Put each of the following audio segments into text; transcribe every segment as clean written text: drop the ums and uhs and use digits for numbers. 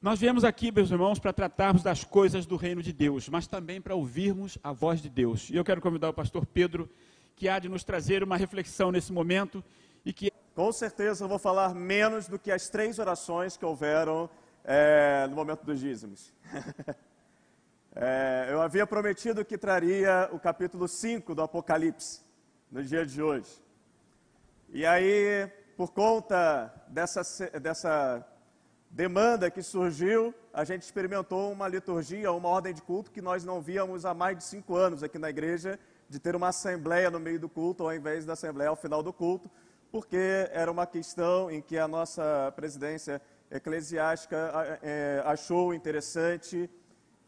Nós viemos aqui, meus irmãos, para tratarmos das coisas do reino de Deus, mas também para ouvirmos a voz de Deus. E eu quero convidar o pastor Pedro, que há de nos trazer uma reflexão nesse momento e que... Com certeza eu vou falar menos do que as 3 orações que houveram no momento dos dízimos. Eu havia prometido que traria o capítulo 5 do Apocalipse no dia de hoje. E aí, por conta dessa demanda que surgiu, a gente experimentou uma liturgia, uma ordem de culto que nós não víamos há mais de 5 anos aqui na igreja, de ter uma assembleia no meio do culto, ao invés da assembleia ao final do culto, porque era uma questão em que a nossa presidência eclesiástica achou interessante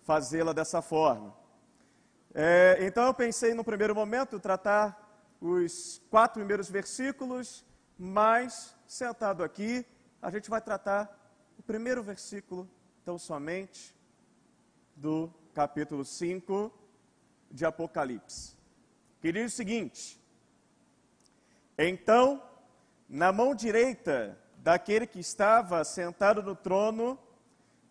fazê-la dessa forma. Então eu pensei no primeiro momento tratar os 4 primeiros versículos, mas sentado aqui a gente vai tratar o primeiro versículo, tão somente, do capítulo 5 de Apocalipse, que diz o seguinte: Então, na mão direita daquele que estava sentado no trono,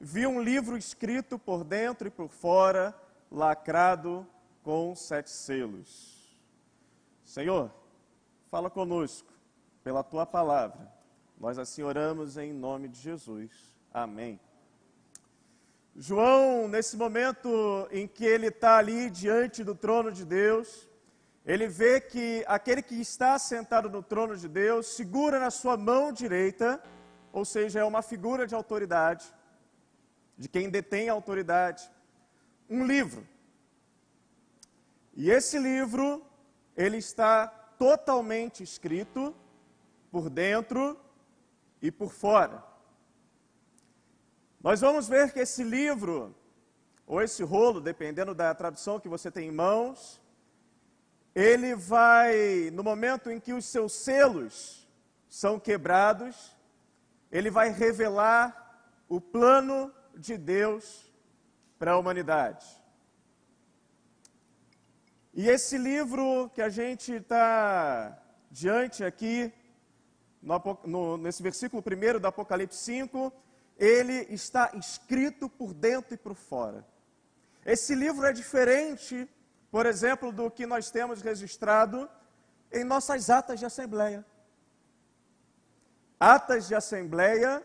vi um livro escrito por dentro e por fora, lacrado com 7 selos. Senhor, fala conosco pela Tua palavra. Nós assim oramos em nome de Jesus. Amém. João, nesse momento em que ele está ali diante do trono de Deus, ele vê que aquele que está sentado no trono de Deus segura na sua mão direita, ou seja, é uma figura de autoridade, de quem detém a autoridade, um livro. E esse livro, ele está totalmente escrito por dentro e por fora. Nós vamos ver que esse livro, ou esse rolo, dependendo da tradução que você tem em mãos, ele vai, no momento em que os seus selos são quebrados, ele vai revelar o plano de Deus para a humanidade. E esse livro que a gente está diante aqui, nesse versículo 1 do Apocalipse 5, ele está escrito por dentro e por fora. Esse livro é diferente, por exemplo, do que nós temos registrado em nossas atas de assembleia. Atas de assembleia,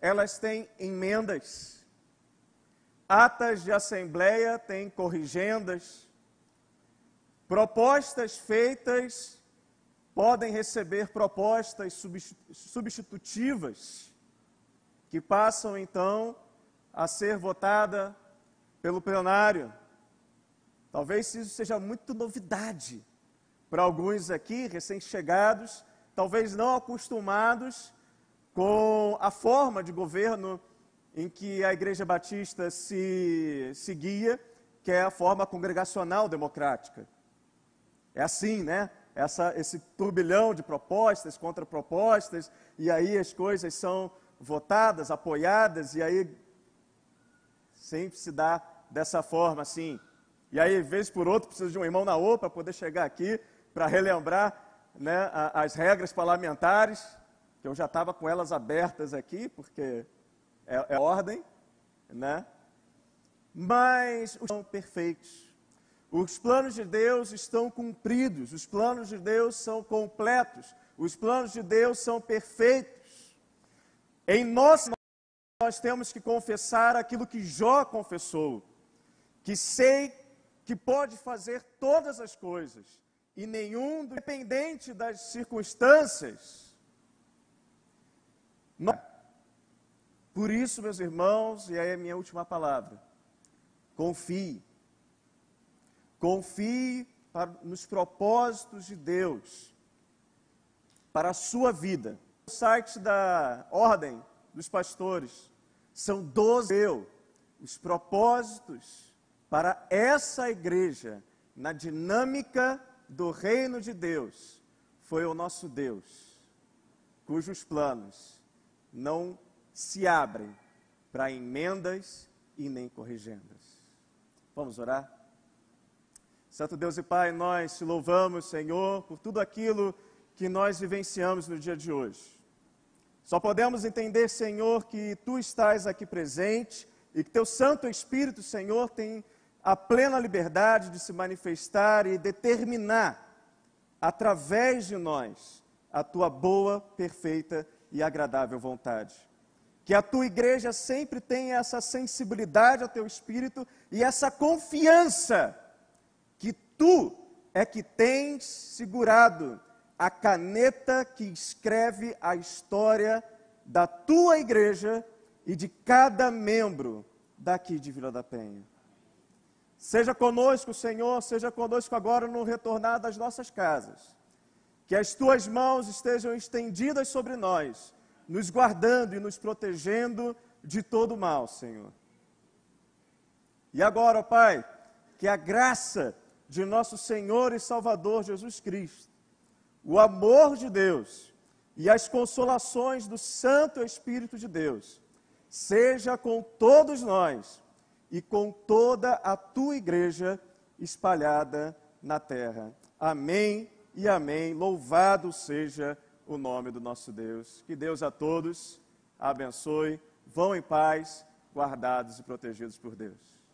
elas têm emendas. Atas de assembleia têm corrigendas. Propostas feitas podem receber propostas substitutivas, que passam então a ser votada pelo plenário. Talvez isso seja muito novidade para alguns aqui, recém-chegados, talvez não acostumados com a forma de governo em que a Igreja Batista se guia, que é a forma congregacional democrática. É assim, né? Esse turbilhão de propostas, contrapropostas, e aí as coisas são votadas, apoiadas, e aí sempre se dá dessa forma assim. E aí, vez por outra, precisa de um irmão na OPA para poder chegar aqui, para relembrar, né, as regras parlamentares, que eu já estava com elas abertas aqui, porque é ordem, né? Mas os são perfeitos. Os planos de Deus estão cumpridos, os planos de Deus são completos, os planos de Deus são perfeitos. Em nós temos que confessar aquilo que Jó confessou, que sei que pode fazer todas as coisas, e nenhum, independente das circunstâncias. Por isso, meus irmãos, e aí é a minha última palavra, confie. Confie nos propósitos de Deus para a sua vida. O site da Ordem dos Pastores são 12 os propósitos para essa igreja na dinâmica do reino de Deus. Foi o nosso Deus, cujos planos não se abrem para emendas e nem corrigendas. Vamos orar? Santo Deus e Pai, nós te louvamos, Senhor, por tudo aquilo que nós vivenciamos no dia de hoje. Só podemos entender, Senhor, que Tu estás aqui presente e que Teu Santo Espírito, Senhor, tem a plena liberdade de se manifestar e determinar, através de nós, a Tua boa, perfeita e agradável vontade. Que a Tua igreja sempre tenha essa sensibilidade ao Teu Espírito e essa confiança que Tu é que tens segurado a caneta que escreve a história da Tua igreja e de cada membro daqui de Vila da Penha. Seja conosco, Senhor, seja conosco agora no retornar das nossas casas. Que as Tuas mãos estejam estendidas sobre nós, nos guardando e nos protegendo de todo mal, Senhor. E agora, ó Pai, que a graça de nosso Senhor e Salvador Jesus Cristo, o amor de Deus e as consolações do Santo Espírito de Deus, seja com todos nós e com toda a Tua igreja espalhada na terra. Amém e amém. Louvado seja o nome do nosso Deus. Que Deus a todos abençoe. Vão em paz, guardados e protegidos por Deus.